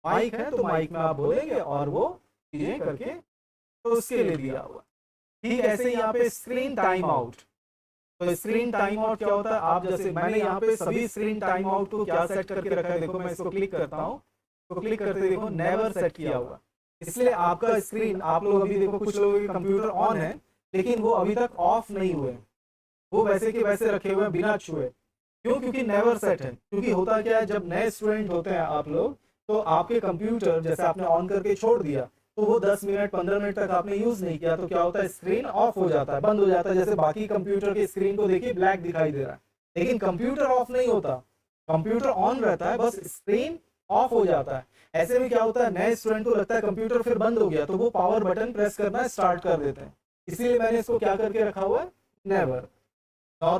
माइक है तो माइक में आप बोलेंगे और वो चीजें करके, तो उसके लिए दिया हुआ। ठीक ऐसे यहाँ पे स्क्रीन टाइम आउट, तो स्क्रीन टाइम आउट क्या होता है, आप जैसे मैंने यहाँ पे सभी स्क्रीन टाइम आउट को क्या सेट करके रखा है, देखो मैं इसको क्लिक करता हूँ तो क्लिक करते देखो नेवर सेट किया हुआ, इसलिए आपका स्क्रीन, आप लोग अभी देखो कुछ लोगों के कंप्यूटर ऑन है लेकिन वो अभी तक ऑफ नहीं हुए, वो वैसे के वैसे रखे हुए हैं बिना छुए। क्यों? क्योंकि नेवर सेट है। क्योंकि होता क्या है, जब नए स्टूडेंट होते हैं आप लोग, तो आपके कंप्यूटर जैसे आपने ऑन करके छोड़ दिया तो वो 10 मिनट 15 मिनट तक आपने यूज नहीं किया, तो क्या होता है, स्क्रीन ऑफ हो जाता है, बंद हो जाता है। जैसे बाकी कंप्यूटर की स्क्रीन को देखिए ब्लैक दिखाई दे रहा है, लेकिन कंप्यूटर ऑफ नहीं होता, कंप्यूटर ऑन रहता है, बस स्क्रीन ऑफ हो जाता है। ऐसे में क्या होता है, नए स्टूडेंट को लगता है कंप्यूटर फिर बंद हो गया, तो वो पावर बटन प्रेस करना स्टार्ट कर देते हैं। इसीलिए मैंने इसको क्या करके रखा हुआ है, नेवर।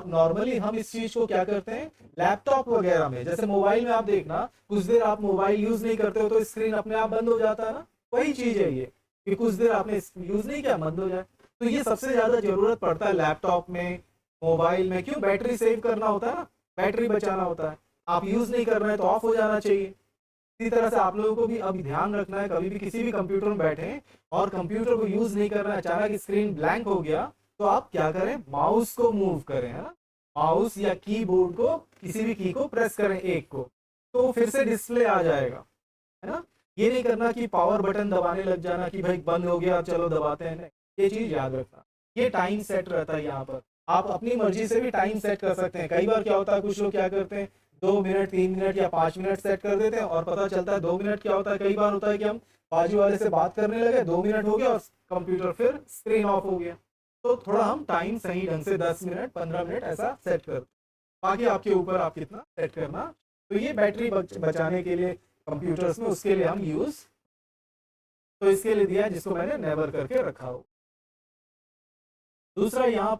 नॉर्मली हम इस चीज को क्या करते हैं, लैपटॉप वगैरह में, जैसे मोबाइल में आप देखना कुछ देर आप मोबाइल यूज नहीं करते हो तो स्क्रीन अपने आप बंद हो जाता है ना, वही चीज है ये, कि कुछ देर आपने यूज नहीं किया बंद हो जाए। तो ये सबसे ज्यादा जरूरत पड़ता है लैपटॉप में, मोबाइल में। क्यों? बैटरी सेव करना होता है ना, बैटरी बचाना होता है। आप यूज नहीं कर रहे हैं तो ऑफ हो जाना चाहिए। इसी तरह से आप लोगों को भी अभी ध्यान रखना है, कभी भी किसी भी कंप्यूटर में बैठे और कंप्यूटर को यूज नहीं कर रहे हैं, अचानक स्क्रीन ब्लैंक हो गया, तो आप क्या करें, माउस को मूव करें, है ना, माउस या कीबोर्ड को किसी भी की को प्रेस करें एक को, तो फिर से डिस्प्ले आ जाएगा, है ना। ये नहीं करना कि पावर बटन दबाने लग जाना कि भाई बंद हो गया चलो दबाते हैं, नहीं, ये चीज याद रखना। ये टाइम सेट रहता है, यहाँ पर आप अपनी मर्जी से भी टाइम सेट कर सकते हैं। कई बार क्या होता है, कुछ लोग क्या करते हैं 2 मिनट 3 मिनट या 5 मिनट सेट कर देते हैं और पता चलता है 2 मिनट क्या होता है, कई बार होता है कि हम बाजू वाले से बात करने लगे, 2 मिनट हो गया और कंप्यूटर फिर स्क्रीन ऑफ हो गया। तो थोड़ा हम टाइम सही ढंग से 10 मिनट 15 मिनट ऐसा सेट कर, बाकी आपके ऊपर आप कितना सेट करना। तो ये बैटरी बचाने के लिए कंप्यूटर्स में, उसके लिए हम यूज, तो इसके लिए दिया है जिसको मैंने नेवर करके रखा हो। दूसरा यहाँ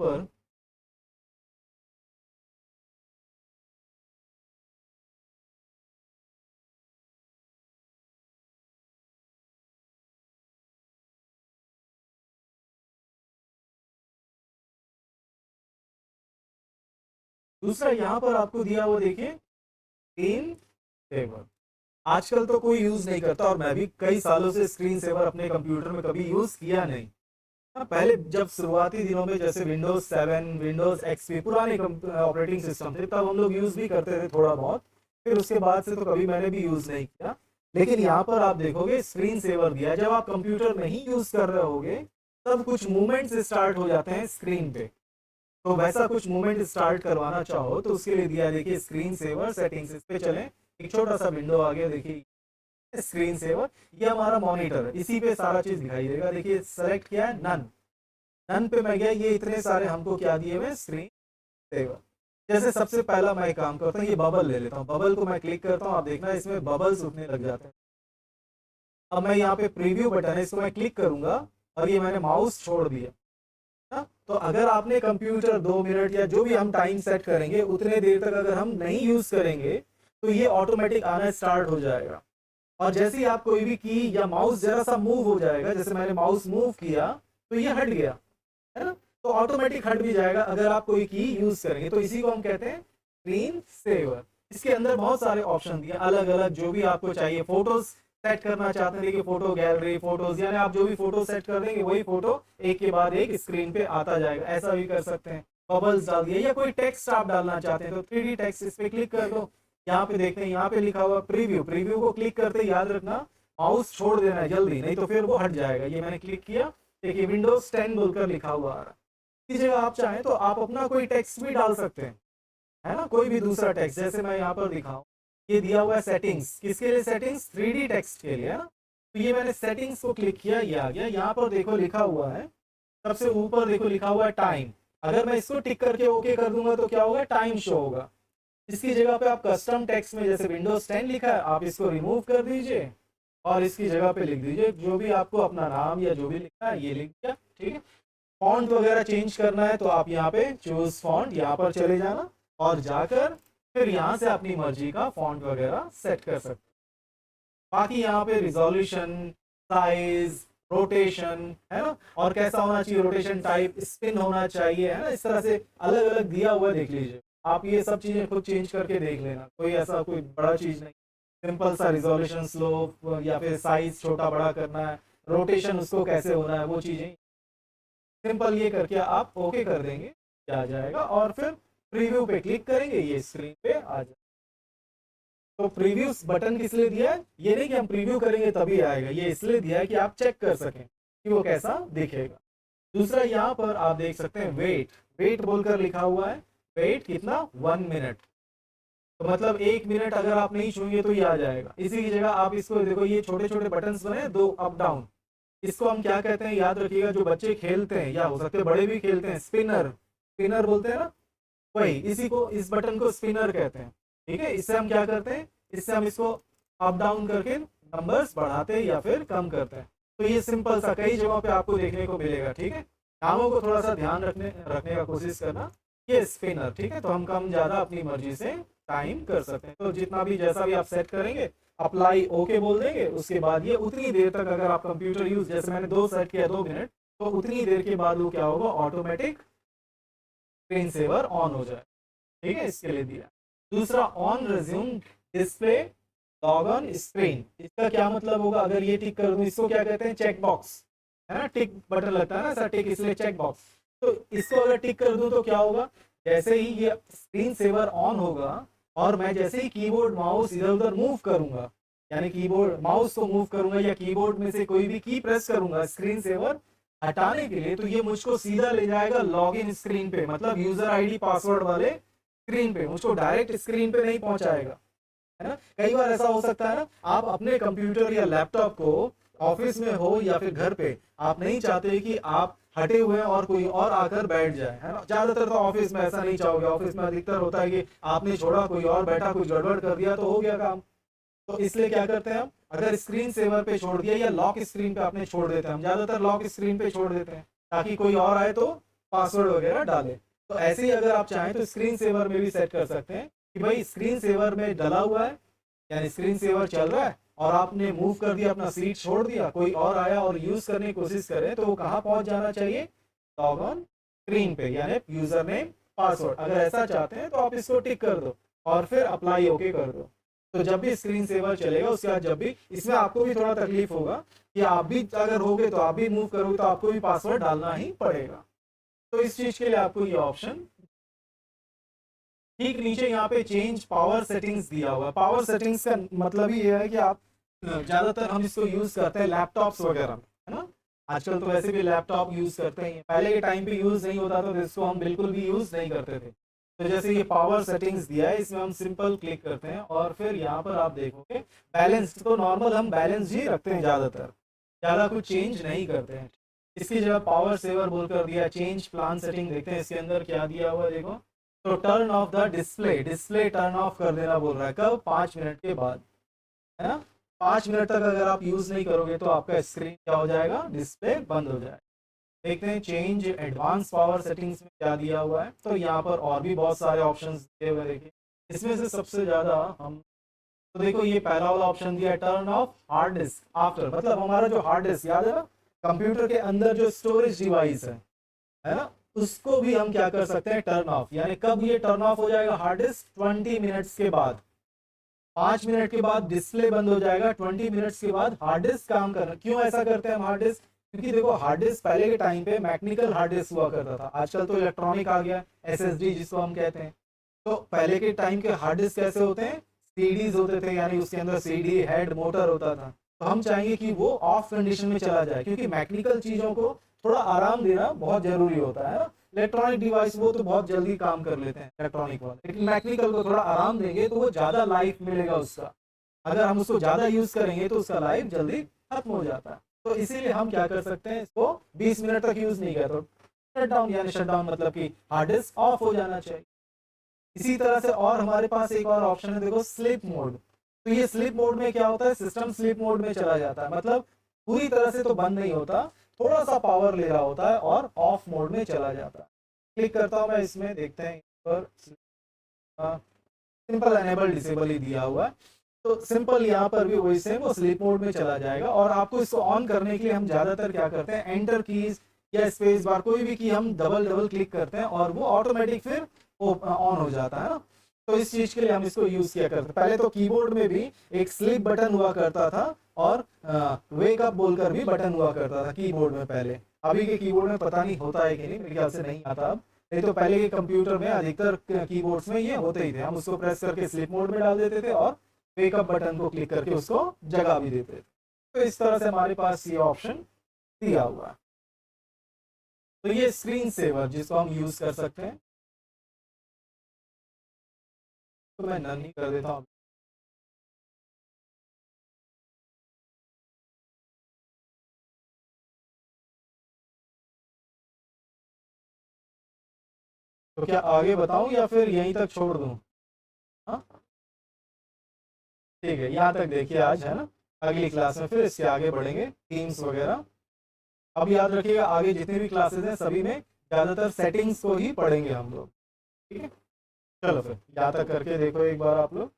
पर आपको दिया वो देखिए स्क्रीन सेवर। आजकल तो कोई यूज नहीं करता और मैं भी कई सालों से स्क्रीन सेवर अपने कंप्यूटर में कभी यूज किया नहीं। पहले जब शुरुआती दिनों में जैसे विंडोज 7 विंडोज एक्सपी पुराने ऑपरेटिंग सिस्टम थे, तब हम लोग यूज भी करते थे थोड़ा बहुत, फिर उसके बाद से तो कभी मैंने भी यूज नहीं किया। लेकिन यहाँ पर आप देखोगे स्क्रीन सेवर दिया, जब आप कंप्यूटर नहीं यूज कर रहे होगे तब कुछ मूवमेंट्स स्टार्ट हो जाते हैं स्क्रीन पे, तो वैसा कुछ मूवमेंट स्टार्ट करवाना चाहो तो उसके लिए दिया, देखिए स्क्रीन सेवर सेटिंग्स, इस पे चलें, एक छोटा सा विंडो आ गया, देखिए स्क्रीन सेवर, ये हमारा मॉनिटर है, इसी पे सारा चीज दिखाई देगा। देखिए सेलेक्ट किया है नन, नन पे मैं गया, ये इतने सारे हमको क्या दिए हुए स्क्रीन सेवर। जैसे सबसे पहला मैं काम करता हूँ, ये बबल ले लेता हूँ, बबल को मैं क्लिक करता हूँ, आप देखना इसमें बबल्स उठने लग जाते हैं। अब मैं यहाँ पे प्रीव्यू बटन है, इसको मैं क्लिक करूंगा और ये मैंने माउस छोड़ दिया ना। तो अगर आपने कंप्यूटर 2 मिनट या जो भी हम टाइम सेट करेंगे उतने देर तक अगर हम नहीं यूज करेंगे तो ये ऑटोमेटिक आना स्टार्ट हो जाएगा। और जैसे ही आप कोई भी की या माउस जरा सा मूव हो जाएगा, जैसे मैंने माउस मूव किया तो ये हट गया, है ना, तो ऑटोमेटिक हट भी जाएगा अगर आप कोई की यूज करेंगे। तो इसी को हम कहते हैं स्क्रीन सेवर। इसके अंदर बहुत सारे ऑप्शन दिए अलग अलग, जो भी आपको चाहिए। फोटोज सेट करना चाहते हैं, देखिए फोटो गैलरी, फोटोज, यानी आप जो भी फोटो सेट कर देंगे वही फोटो एक के बाद एक स्क्रीन पे आता जाएगा, ऐसा भी कर सकते हैं। बबल्स डाल दिए, या कोई टेक्स्ट आप डालना चाहते हैं तो 3D टेक्स्ट, इस पे क्लिक कर दो, यहाँ पे देखते हैं, यहाँ पे लिखा हुआ प्रीव्यू, प्रीव्यू को क्लिक करते याद रखना माउस छोड़ देना है जल्दी, नहीं तो फिर वो हट जाएगा। ये मैंने क्लिक किया, देखिए विंडोज 10 बोलकर लिखा हुआ आ रहा है। इसी जगह आप चाहें तो आप अपना कोई टेक्स्ट भी डाल सकते हैं, है ना, कोई भी दूसरा टेक्स्ट, जैसे मैं यहाँ पर दिखाऊं, ये दिया हुआ है सेटिंग्स, किसके लिए सेटिंग्स, 3D टेक्स्ट के लिए, है ना। तो ये मैंने सेटिंग्स को क्लिक किया, ये आ गया। यहाँ पर देखो लिखा हुआ है, सबसे ऊपर देखो लिखा हुआ है टाइम। अगर मैं इसको टिक करके ओके कर दूंगा तो क्या होगा, टाइम शो होगा। इसकी जगह पे आप कस्टम टेक्स्ट में जैसे विंडोज 10 लिखा है, आप इसको रिमूव कर दीजिए और इसकी जगह पे लिख दीजिए जो भी आपको अपना नाम या जो भी लिखना है, ये लिख दिया, ठीक है। फॉन्ट वगैरह चेंज करना है तो आप यहाँ पे चूज फॉन्ट, यहाँ पर चले जाना और जाकर फिर यहाँ से अपनी मर्जी का फॉन्ट वगैरह सेट कर सकते हैं। बाकी यहाँ पे रिजोल्यूशन, साइज, रोटेशन, है ना, और कैसा होना चाहिए, रोटेशन टाइप, स्पिन होना चाहिए, है ना, इस तरह से अलग अलग दिया हुआ देख लीजिए। आप ये सब चीजें खुद चेंज करके देख लेना, कोई ऐसा कोई बड़ा चीज नहीं। सिंपल सा रिजोल्यूशन स्लो या फिर साइज छोटा बड़ा करना है, रोटेशन उसको कैसे होना है, वो चीजें सिंपल ये करके आप ओके कर देंगे, आ जाएगा। और फिर प्रीव्यू पे क्लिक करेंगे, ये स्क्रीन पे आ जाए। तो प्रीव्यू बटन किस लिए दिया है, ये नहीं कि हम प्रीव्यू करेंगे तभी आएगा, ये इसलिए दिया है कि आप चेक कर सकें कि वो कैसा दिखेगा। दूसरा यहाँ पर आप देख सकते हैं वेट, वेट बोलकर लिखा हुआ है, वेट कितना, 1 मिनट। तो मतलब 1 मिनट अगर आप नहीं छूएंगे तो ये आ जाएगा। इसी की जगह आप इसको देखो, ये छोटे छोटे बटन बने दो अप डाउन, इसको हम क्या कहते हैं याद रखिएगा, जो बच्चे खेलते हैं या हो सकते हैं बड़े भी खेलते हैं, स्पिनर, स्पिनर बोलते हैं ना, वही, इसी को, इस बटन को स्पिनर कहते हैं, ठीक है। इससे हम क्या करते हैं, इससे हम इसको अप डाउन करके नंबर्स बढ़ाते हैं या फिर कम करते हैं। तो ये सिंपल सा कई जगहों पे आपको देखने को मिलेगा, ठीक है। नामों को थोड़ा सा ध्यान रखने का कोशिश करना। ये स्पिनर, ठीक है, तो हम कम ज्यादा अपनी मर्जी से टाइम कर सकते हैं। तो जितना भी जैसा भी आप सेट करेंगे, अप्लाई ओके बोल देंगे, उसके बाद ये उतनी देर तक अगर आप कंप्यूटर यूज, जैसे मैंने 2 सेट किया 2 मिनट, तो उतनी देर के बाद वो क्या होगा, ऑटोमेटिक स्क्रीन सेवर ऑन हो जाए, ठीक है, इसके लिए दिया। दूसरा on resume display log on screen, इसका क्या मतलब होगा, अगर ये टिक कर दूं, इसको क्या कहते हैं, चेक बॉक्स, है ना, टिक बटन लगता है ना सर, टिक, इसलिए चेक बॉक्स। तो इसको अगर टिक कर दूं तो क्या होगा, जैसे ही ये स्क्रीन सेवर ऑन होगा और मैं जैसे ही कीबोर्ड माउस इधर उधर मूव करूंगा, यानी कीबोर्ड माउस को मूव करूंगा या कीबोर्ड में से कोई भी की प्रेस करूंगा स्क्रीन सेवर हटाने के लिए, तो ये मुझको सीधा ले जाएगा लॉगिन स्क्रीन पे, मतलब यूजर आईडी पासवर्ड वाले स्क्रीन पे, मुझको डायरेक्ट स्क्रीन पे नहीं पहुंचाएगा, है ना। कई बार ऐसा हो सकता है ना, आप अपने कंप्यूटर या लैपटॉप को ऑफिस में हो या फिर घर पे, आप नहीं चाहते कि आप हटे हुए हैं और कोई और आकर बैठ जाए, है ना। ज्यादातर तो ऑफिस में ऐसा नहीं चाहोगे, ऑफिस में अधिकतर होता है कि आपने छोड़ा, कोई और बैठा, कुछ गड़बड़ कर दिया तो हो गया काम। तो इसलिए क्या करते हैं हम, अगर स्क्रीन सेवर पे छोड़ दिया या लॉक स्क्रीन पे आपने छोड़ देते हैं, हम ज्यादातर लॉक स्क्रीन पे छोड़ देते हैं ताकि कोई और आए तो पासवर्ड वगैरह डाले। तो ऐसे ही अगर आप चाहें तो स्क्रीन सेवर में भी सेट कर सकते हैं कि भाई स्क्रीन सेवर में डला हुआ है, यानी स्क्रीन सेवर चल रहा है और आपने मूव कर दिया, अपना सीट छोड़ दिया, कोई और आया और यूज करने की कोशिश करे तो वो कहाँ पहुंच जाना चाहिए, लॉग ऑन स्क्रीन पे, यानी यूजर नेम पासवर्ड। अगर ऐसा चाहते हैं तो आप इसको टिक कर दो और फिर अप्लाई ओके कर दो। तो जब भी स्क्रीन सेवर चलेगा उसके बाद जब भी, इसमें आपको भी थोड़ा तकलीफ होगा कि आप भी अगर होगे तो आप भी मूव करोगे तो आपको भी पासवर्ड डालना ही पड़ेगा। तो इस चीज के लिए आपको ये ऑप्शन, ठीक नीचे यहाँ पे चेंज पावर सेटिंग्स दिया हुआ है। पावर सेटिंग्स का मतलब ही ये है कि आप, ज्यादातर हम इसको यूज करते हैं लैपटॉप्स वगैरह में, है ना। आजकल तो वैसे भी लैपटॉप यूज करते हैं, पहले के टाइम पे यूज नहीं होता था तो इसको हम बिल्कुल भी यूज नहीं करते थे। तो जैसे ये पावर सेटिंग्स दिया है, इसमें हम सिंपल क्लिक करते हैं और फिर यहाँ पर आप देखोगे बैलेंस, तो नॉर्मल हम बैलेंस ही रखते हैं, ज्यादातर ज्यादा कुछ चेंज नहीं करते हैं। इसकी जगह पावर सेवर बोलकर दिया, चेंज प्लान सेटिंग, देखते हैं इसके अंदर क्या दिया हुआ है, देखो। तो turn off the display, display turn off कर देना बोल रहा है, कब, 5 मिनट के बाद, है ना। 5 मिनट तक अगर आप यूज नहीं करोगे तो आपका स्क्रीन क्या हो जाएगा, डिस्प्ले बंद हो जाएगा। देखते हैं चेंज एडवांस पावर सेटिंग्स में क्या दिया हुआ है। तो यहाँ पर और भी बहुत सारे ऑप्शंस दिए हुए, देखिए इसमें से सबसे ज्यादा हम, तो देखो ये पहला वाला ऑप्शन दिया है, turn off hard disk after, मतलब हमारा जो हार्ड डिस्क, याद है ना, कंप्यूटर के अंदर जो स्टोरेज डिवाइस है ना, उसको भी हम क्या कर सकते हैं, टर्न ऑफ। यानी कब ये टर्न ऑफ हो जाएगा हार्ड डिस्क, 20 मिनट्स के बाद। 5 मिनट के बाद डिस्प्ले बंद हो जाएगा, 20 मिनट्स के बाद हार्ड डिस्क काम करना। क्यों ऐसा करते हैं हम हार्ड डिस्क, क्योंकि देखो हार्ड डिस्क पहले के टाइम पे मैकेनिकल हार्ड डिस्क हुआ करता था, आजकल तो इलेक्ट्रॉनिक आ गया, एसएसडी जिसको हम कहते हैं। तो पहले के टाइम के हार्ड डिस्क कैसे होते हैं, सीडीज होते थे, यानी उसके अंदर सीडी हेड मोटर होता था, तो हम चाहेंगे कि वो ऑफ कंडीशन में चला जाए, क्योंकि मैकेनिकल चीजों को थोड़ा आराम देना बहुत जरूरी होता है ना। इलेक्ट्रॉनिक डिवाइस वो तो बहुत जल्दी काम कर लेते हैं इलेक्ट्रॉनिक वाले, लेकिन मैकेनिकल को थोड़ा आराम देंगे तो वो ज्यादा लाइफ मिलेगा उसका। अगर हम उसको ज्यादा यूज करेंगे तो उसका लाइफ जल्दी खत्म हो जाता है। तो इसीलिए हम क्या कर सकते हैं, इसको 20 मिनट तक यूज नहीं करते, शट डाउन, यानी शट डाउन मतलब कि हार्ड डिस्क ऑफ हो जाना चाहिए। इसी तरह से और हमारे पास एक और ऑप्शन है, देखो स्लीप मोड। तो ये स्लीप मोड में क्या होता है, सिस्टम स्लीप मोड में चला जाता है, मतलब पूरी तरह से तो बंद नहीं होता, थोड़ा सा पावर ले रहा होता है और ऑफ मोड में चला जाता है। क्लिक करता हूं मैं इसमें, देखते हैं पर सिंपल एनेबल डिसेबल ही दिया हुआ है, तो सिंपल यहाँ पर भी वही सेम, वो स्लीप मोड में चला जाएगा। और आपको इसको ऑन करने के लिए हम ज्यादातर क्या करते हैं, एंटर कीज या स्पेस बार कोई भी की हम डबल डबल क्लिक करते हैं और वो ऑटोमेटिक फिर ऑन हो जाता है ना। तो इस चीज के लिए हम इसको यूज किया करते हैं। पहले तो कीबोर्ड में भी एक स्लीप बटन हुआ करता था और वेक अप बोलकर भी बटन हुआ करता था कीबोर्ड में पहले। अभी के कीबोर्ड में पता नहीं होता है कि नहीं, मेरे ख्याल से नहीं आता अब, नहीं तो पहले के कंप्यूटर में अधिकतर कीबोर्ड्स में ये होते ही थे। हम उसको प्रेस करके स्लीप मोड में डाल देते थे और वेकअप बटन को क्लिक करके उसको जगा भी देते थे। तो इस तरह से हमारे पास ये ऑप्शन दिया हुआ है। तो ये स्क्रीन सेवर जिसको हम यूज कर सकते हैं, तो मैं नन ही कर देता हूँ। तो क्या आगे बताऊं या फिर यहीं तक छोड़ दूं? हाँ ठीक है, यहाँ तक देखिए आज, है ना। अगली क्लास में फिर इसके आगे बढ़ेंगे, थीम्स वगैरह। अब याद रखिएगा आगे जितने भी क्लासेस हैं सभी में ज्यादातर सेटिंग्स को ही पढ़ेंगे हम लोग, ठीक है। चलो फिर यहाँ तक करके देखो एक बार आप लोग।